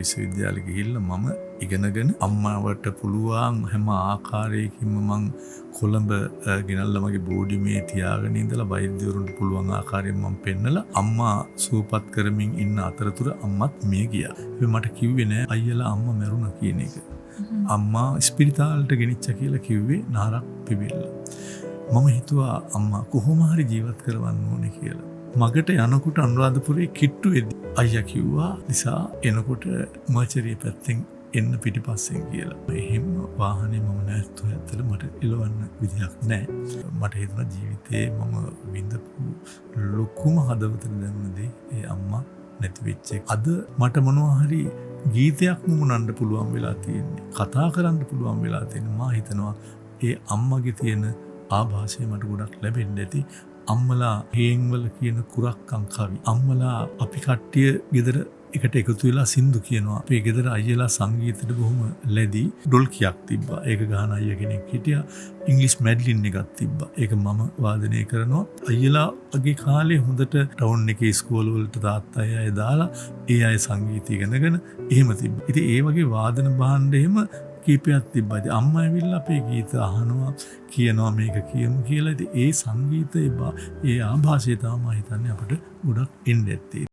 විශ්වවිද්‍යාලෙ ගිහිල්ලා මම ඉගෙනගෙන අම්මාවට පුළුවන් හැම ආකාරයකින්ම මං කොළඹ ගෙනල්ලා මගේ බෝඩිමේ තියාගෙන ඉඳලා වෛද්‍යවරුන්ට පුළුවන් ආකාරයෙන් මම පෙන්නලා අම්මා සුවපත් කරමින් ඉන්න අතරතුර අම්මත් මිය ගියා. ඒ මට කිව්වේ නෑ අයියලා අම්මා මැරුණා කියන එක. අම්මා ස්පිරිතාලෙට ගෙනිච්චා කියලා කිව්වේ නාරක් පිබිල්ලා. මම හිතුවා අම්මා කොහොම හරි ජීවත් කරවන්න ඕනේ කියලා. මගට යනකොට අනුරාධපුරේ කිට්ටු වෙද්දි අයියා කිව්වා නිසා එනකොට මර්චරිය පැත්තෙන් එන්න පිටිපස්සෙන් කියලා. එහෙම වාහනේ මම නැස්තු ඇත්තට මට එලවන්න විදියක් නැහැ. මට හිතුණා ජීවිතේ මම විඳපු ලොකුම හදවතට දැනුණ දේ ඒ අම්මා නැති වෙච්ච එක. අද මට මොනවා හරි ගීතයක් මුමුණන්න පුළුවන් වෙලා තියෙන්නේ. කතා කරන්න පුළුවන් වෙලා තියෙන්නේ. මා හිතනවා ඒ අම්මගේ තියෙන ආభాසය මට ගොඩක් ලැබෙන්න ඇති. අම්මලා හේන්වල කියන කුරක්කම් කවි. අම්මලා අපි කට්ටිය ගෙදර එකට එකතු වෙලා සින්දු කියනවා. අපේ ගෙදර අයියලා සංගීතයට බොහොම ලැබි ඩොල් කියක් තිබ්බා. ඒක ගහන අයියා කෙනෙක් හිටියා. ඉංග්‍රීසි මැඩ්ලින් එකක් තිබ්බා. ඒක මම වාදනය කරනවා. අයියලාගේ කාලේ හොඳට ටවුන් එකේ ස්කෝල වලට තාත්තා අය දාලා ඒ අය සංගීතය ඉගෙනගෙන එහෙම තිබ්බා. ඉතින් ඒ වගේ වාදන භාණ්ඩ එහෙම කීපයක් තිබ්බා. ඉතින් අම්මා ඇවිල්ලා අපේ ගීත අහනවා කියනවා මේක කියමු කියලා. ඉතින් ඒ සංගීතයේ ඒ ආభాසය තමයි හිතන්නේ අපිට ගොඩක් එන්න ඇත්තේ.